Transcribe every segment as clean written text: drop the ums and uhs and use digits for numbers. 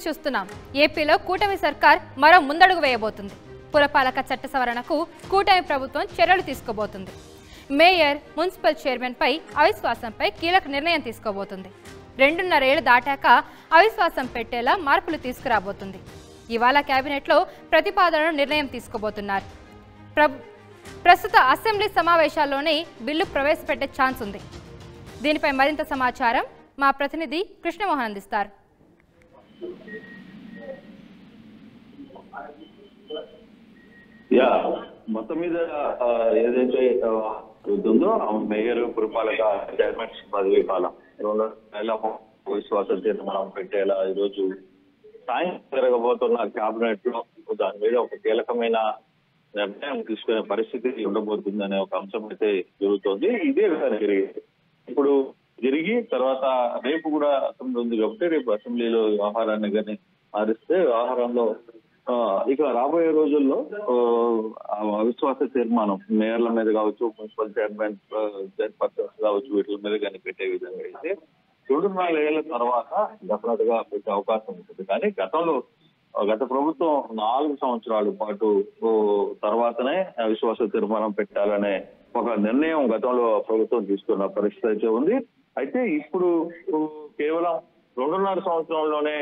News చూస్తున్నాం. ఏపీలో కూటమి సర్కార్ మరో ముందడుగు వేయబోతుంది. పురపాలక చట్ట సవరణకు కూటమి ప్రభుత్వం చర్యలు తీసుకోబోతుంది. మేయర్, మున్సిపల్ చైర్మన్ పై అవిశ్వాసంపై కీలక నిర్ణయం తీసుకోబోతుంది. 2.5 ఏళ్లు దాటాక అవిశ్వాసం పెట్టేలా మార్పులు తీసుకురాబోతుంది. ఇవాళ కేబినెట్లో ప్రతిపాదనను నిర్ణయం తీసుకోబోతున్నారు. ప్రస్తుత అసెంబ్లీ సమావేశాల్లోనే బిల్లు ప్రవేశపెట్టే ఛాన్స్ ఉంది. దీనిపై మరింత సమాచారం మా ప్రతినిధి కృష్ణమోహన్ అందిస్తారు. మొత్తం మీద ఏదైతే ఉందో మేయర్, పురపాలక చైర్మన్ పదవి కాలం 2 విశ్వాస తీర్మానం పెట్టేలా ఈరోజు సాయంత్రం జరగబోతున్న కేబినెట్ లో దాని మీద ఒక కీలకమైన నిర్ణయం తీసుకునే పరిస్థితి ఉండబోతుందనే ఒక అంశం అయితే జరుగుతోంది. ఇదే ఇప్పుడు జరిగి తర్వాత రేపు కూడా అసెంబ్లీ ఉంది కాబట్టి రేపు అసెంబ్లీలో వ్యవహారాన్ని కానీ మారిస్తే వ్యవహారంలో ఇక రాబోయే రోజుల్లో అవిశ్వాస తీర్మానం మేయర్ల మీద కావచ్చు, మున్సిపల్ చైర్పర్సన్స్ కావచ్చు, వీటి మీద కానీ పెట్టే విధంగా అయితే 2.5 ఏళ్ల తర్వాత డెఫినెట్ గా పెట్టే అవకాశం ఉంటుంది. కానీ గత ప్రభుత్వం 4 సంవత్సరాల పాటు తర్వాతనే అవిశ్వాస తీర్మానం పెట్టాలనే ఒక నిర్ణయం గతంలో ప్రభుత్వం తీసుకున్న పరిస్థితి అయితే ఉంది. అయితే ఇప్పుడు కేవలం 2.5 సంవత్సరంలోనే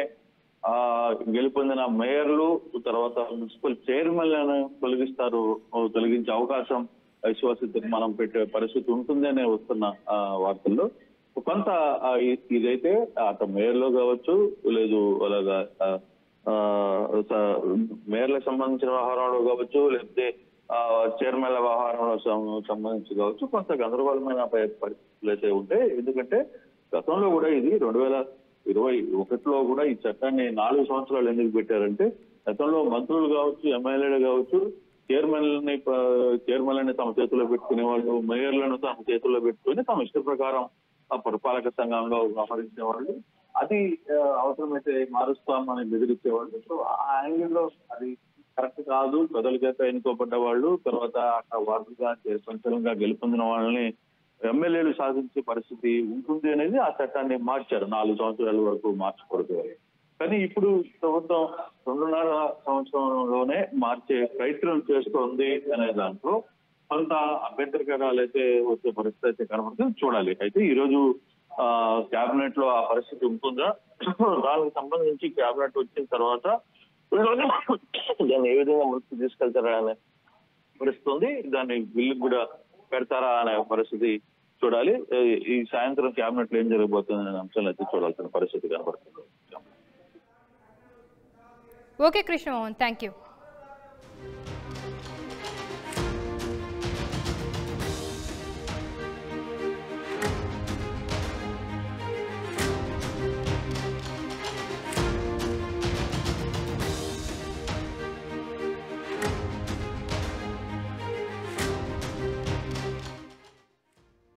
గెలుపొందిన మేయర్లు, తర్వాత మున్సిపల్ చైర్మన్లను తొలగించే అవకాశం అవిశ్వాస తీర్మానం పెట్టే పరిస్థితి ఉంటుందనే వస్తున్న వార్తల్లో కొంత ఇదైతే అటు మేయర్లో కావచ్చు, లేదు అలాగా మేయర్లకు సంబంధించిన వ్యవహారంలో కావచ్చు, లేకపోతే చైర్మన్ల వ్యవహారంలో సంబంధించి కావచ్చు, కొంత గందరగోళమైన పరిస్థితులు అయితే ఉంటాయి. ఎందుకంటే గతంలో కూడా ఇది 2021లో కూడా ఈ చట్టాన్ని 4 సంవత్సరాలు ఎందుకు పెట్టారంటే గతంలో మంత్రులు కావచ్చు, ఎమ్మెల్యేలు కావచ్చు, చైర్మన్లని తమ చేతుల్లో పెట్టుకునే వాళ్ళు, మేయర్లను తమ చేతుల్లో పెట్టుకుని తమ ఇష్ట ప్రకారం ఆ పురపాలక సంఘంగా వ్యవహరించే వాళ్ళు, అది అవసరమైతే మారుస్తామని బెదిరించేవాళ్ళు. సో ఆ యాంగిల్లో అది కరెక్ట్ కాదు. ప్రజల చేత ఎన్నుకోబడ్డ వాళ్ళు తర్వాత అక్కడ వార్డుగా సంచలనంగా గెలుపొందిన వాళ్ళని ఎమ్మెల్యేలు సాధించే పరిస్థితి ఉంటుంది అనేది ఆ చట్టాన్ని మార్చారు. 4 సంవత్సరాల వరకు మార్చకూడదు. కానీ ఇప్పుడు ప్రభుత్వం 2.5 సంవత్సరంలోనే మార్చే ప్రయత్నం చేస్తోంది అనే దాంట్లో కొంత అభ్యంతరకరాలు అయితే వచ్చే పరిస్థితి అయితే కనబడుతుంది. చూడాలి. అయితే ఈ రోజు కేబినెట్ లో ఆ పరిస్థితి ఉంటుందా, దానికి సంబంధించి కేబినెట్ వచ్చిన తర్వాత దాన్ని ఏ విధంగా ముందుకు తీసుకెళ్తారా అనే పరిస్థితి, దాన్ని బిల్లు కూడా పెడతారా అనే పరిస్థితి చూడాలి. ఈ సాయంత్రం కేబినెట్ లో ఏం జరగబోతుంది అనే అంశాలు అయితే చూడాల్సిన పరిస్థితి కనబడుతుంది. Okay Krishnamohan, thank you.